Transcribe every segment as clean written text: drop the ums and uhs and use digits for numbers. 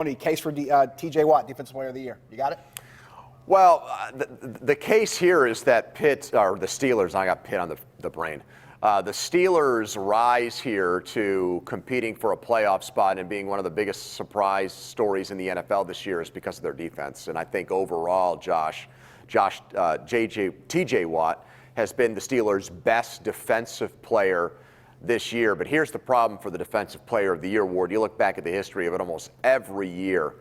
Case for T.J. Watt, Defensive Player of the Year. You got it? Well, the case here is that the Steelers, I got Pitt on the brain. The Steelers' rise here to competing for a playoff spot and being one of the biggest surprise stories in the NFL this year is because of their defense. And I think overall, T.J. Watt has been the Steelers' best defensive player this year. But here's the problem for the Defensive Player of the Year award. You look back at the history of it, almost every year,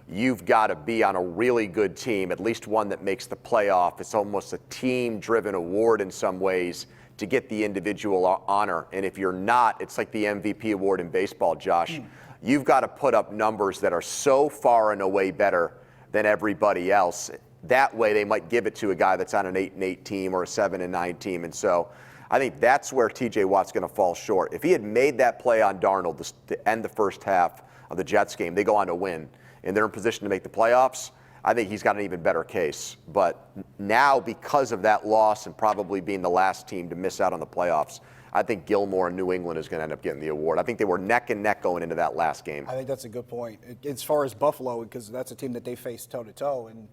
you've got to be on a really good team, at least one that makes the playoff. It's almost a team-driven award in some ways to get the individual honor. And if you're not, it's like the MVP award in baseball, Josh. You've got to put up numbers that are so far and away better than everybody else. That way they might give it to a guy that's on an 8-8 team or a 7-9 team. And so I think that's where T.J. Watt's going to fall short. If he had made that play on Darnold to end the first half of the Jets game, they go on to win, and they're in position to make the playoffs, I think he's got an even better case. But now, because of that loss and probably being the last team to miss out on the playoffs, I think Gilmore in New England is going to end up getting the award. I think they were neck and neck going into that last game. I think that's a good point. As far as Buffalo, because that's a team that they faced toe-to-toe, and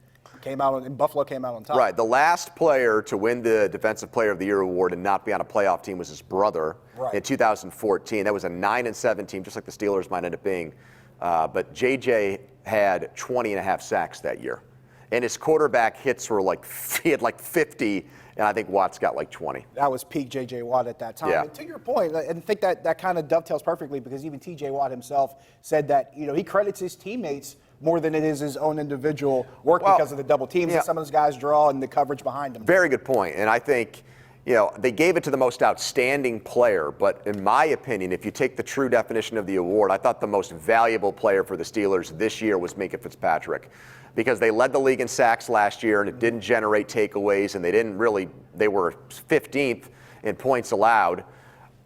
Buffalo came out on top. Right. The last player to win the Defensive Player of the Year award and not be on a playoff team was his brother in 2014. That was a 9-7 team, just like the Steelers might end up being. But J.J. had 20.5 sacks that year. And his quarterback hits were he had 50, and I think Watt's got 20. That was peak J.J. Watt at that time. Yeah. And to your point, I think that kind of dovetails perfectly, because even T.J. Watt himself said that, he credits his teammates more than it is his own individual work because of the double teams that some of those guys draw and the coverage behind them. Very good point. And I think, they gave it to the most outstanding player. But in my opinion, if you take the true definition of the award, I thought the most valuable player for the Steelers this year was Fitzpatrick, because they led the league in sacks last year and it didn't generate takeaways, and they were 15th in points allowed.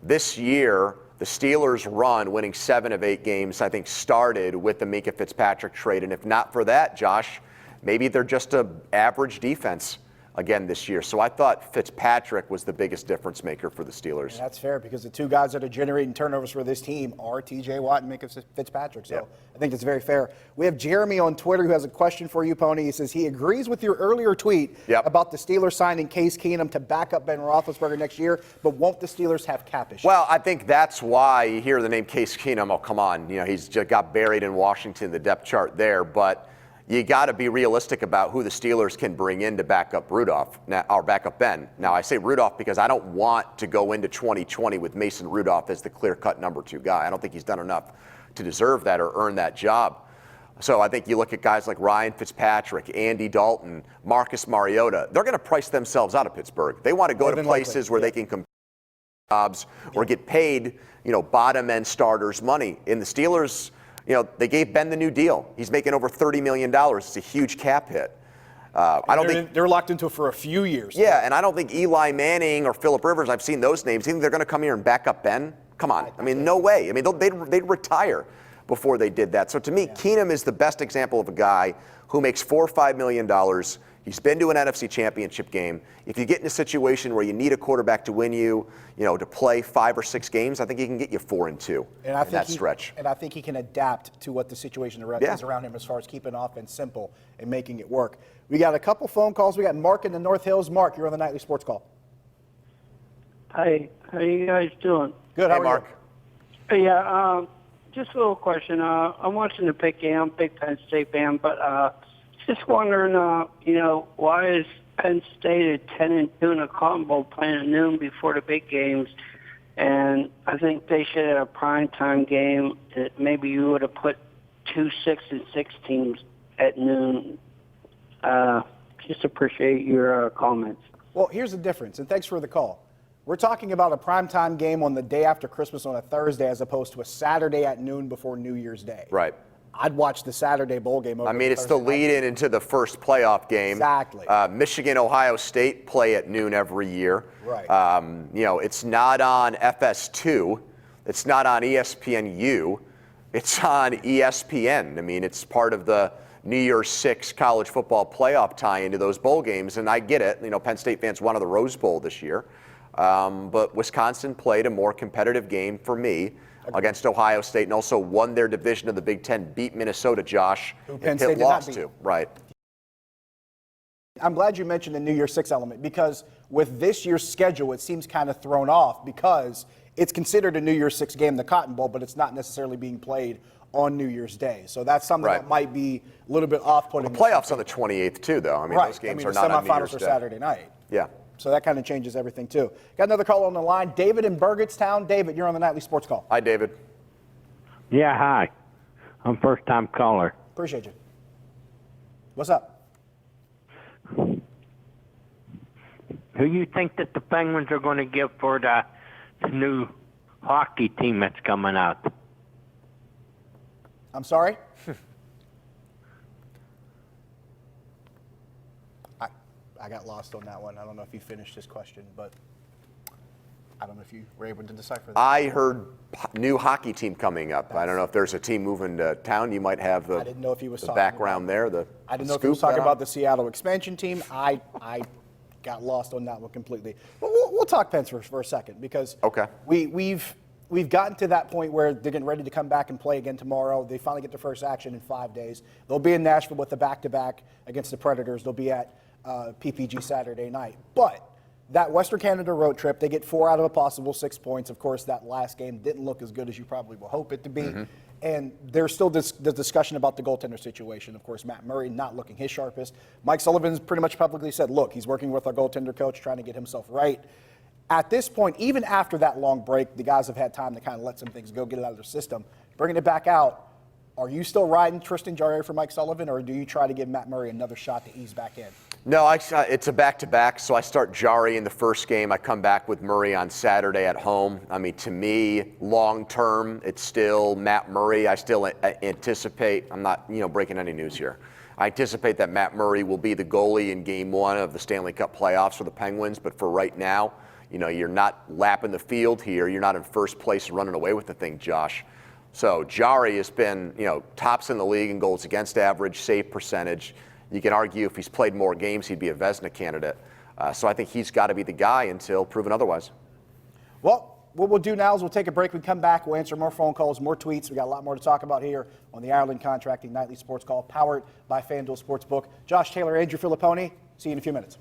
This year, the Steelers' run, winning 7 of 8 games, I think started with the Minkah Fitzpatrick trade. And if not for that, Josh, maybe they're just an average defense again this year. So I thought Fitzpatrick was the biggest difference maker for the Steelers. And that's fair, because the two guys that are generating turnovers for this team are T.J. Watt and Minkah Fitzpatrick. So I think that's very fair. We have Jeremy on Twitter who has a question for you, Pony. He says he agrees with your earlier tweet about the Steelers signing Case Keenum to back up Ben Roethlisberger next year, but won't the Steelers have cap issues? Well, I think that's why you hear the name Case Keenum. Oh, come on. He's just got buried in Washington, the depth chart there. But you got to be realistic about who the Steelers can bring in to back up back up Ben. Now, I say Rudolph because I don't want to go into 2020 with Mason Rudolph as the clear-cut number 2 guy. I don't think he's done enough to deserve that or earn that job. So I think you look at guys like Ryan Fitzpatrick, Andy Dalton, Marcus Mariota. They're going to price themselves out of Pittsburgh. They want to go to places where they can compete jobs or get paid, bottom-end starters money. In the Steelers, they gave Ben the new deal. He's making over $30 million. It's a huge cap hit. I don't think they're locked into it for a few years. Yeah, and I don't think Eli Manning or Phillip Rivers, I've seen those names. You think they're going to come here and back up Ben? Come on. I mean, no way. I mean, they'd retire before they did that. So to me, Keenum is the best example of a guy who makes $4 or $5 million. He's been to an NFC Championship game. If you get in a situation where you need a quarterback to win to play 5 or 6 games, I think he can get you 4 and 2 in that stretch. And I think he can adapt to what the situation is around him as far as keeping offense simple and making it work. We got a couple phone calls. We got Mark in the North Hills. Mark, you're on the Nightly Sports Call. Hi, how you guys doing? Good. How are Mark? you? Yeah, just a little question. I'm watching the Pitt game. I'm a big Penn State fan, but just wondering, why is Penn State at 10-2 in a Cotton Bowl playing at noon before the big games? And I think they should have a primetime game that maybe you would have put 2 6-6 teams at noon. Just appreciate your comments. Well, here's the difference, and thanks for the call. We're talking about a primetime game on the day after Christmas on a Thursday as opposed to a Saturday at noon before New Year's Day. Right. I'd watch the Saturday bowl game over it's the lead-in into the first playoff game. Exactly. Michigan, Ohio State play at noon every year. Right. It's not on FS2. It's not on ESPNU. It's on ESPN. I mean, it's part of the New Year's 6 college football playoff tie into those bowl games, and I get it. Penn State fans wanted the Rose Bowl this year. But Wisconsin played a more competitive game for me against Ohio State, and also won their division of the Big Ten, beat Minnesota, Josh, who Penn and State Pitt did not lost beat. to. Right. I'm glad you mentioned the New Year's Six element, because with this year's schedule, it seems kind of thrown off because it's considered a New Year's Six game, the Cotton Bowl, but it's not necessarily being played on New Year's Day. So that's something that might be a little bit off-putting. The playoffs on the 28th, too, though. I mean, those games are not on New Year's the semifinals are Day. Saturday night. Yeah. So that kind of changes everything, too. Got another call on the line. David in Burgettstown. David, you're on the Nightly Sports Call. Hi, David. Yeah, hi. I'm first-time caller. Appreciate you. What's up? Who you think that the Penguins are going to give for the new hockey team that's coming out? I'm sorry? I got lost on that one. I don't know if you finished this question, but I don't know if you were able to decipher that. I heard new hockey team coming up. I don't know if there's a team moving to town. You might have I didn't know if he was the talking background there. I didn't know if he was talking about the Seattle expansion team. I got lost on that one completely. But we'll talk Pens for a second, because we've gotten to that point where they're getting ready to come back and play again tomorrow. They finally get their first action in 5 days. They'll be in Nashville with the back-to-back against the Predators. They'll be at PPG Saturday night. But that Western Canada road trip, they get 4 out of a possible 6 points. Of course, that last game didn't look as good as you probably will hope it to be. Mm-hmm. And there's still the discussion about the goaltender situation. Of course, Matt Murray not looking his sharpest. Mike Sullivan's pretty much publicly said, look, he's working with our goaltender coach, trying to get himself right. At this point, even after that long break, the guys have had time to kind of let some things go, get it out of their system. Bringing it back out, are you still riding Tristan Jarry for Mike Sullivan, or do you try to give Matt Murray another shot to ease back in? No, it's a back-to-back, so I start Jarry in the first game. I come back with Murray on Saturday at home. I mean, to me, long-term, it's still Matt Murray. I still anticipate, I'm not breaking any news here. I anticipate that Matt Murray will be the goalie in Game 1 of the Stanley Cup playoffs for the Penguins, but for right now, you're not lapping the field here. You're not in first place running away with the thing, Josh. So Jarry has been, tops in the league in goals against average, save percentage. You can argue if he's played more games, he'd be a Vezina candidate. So I think he's got to be the guy until proven otherwise. Well, what we'll do now is we'll take a break. We come back, we'll answer more phone calls, more tweets. We got a lot more to talk about here on the Ireland Contracting Nightly Sports Call, powered by FanDuel Sportsbook. Josh Taylor, Andrew Fillipponi. See you in a few minutes.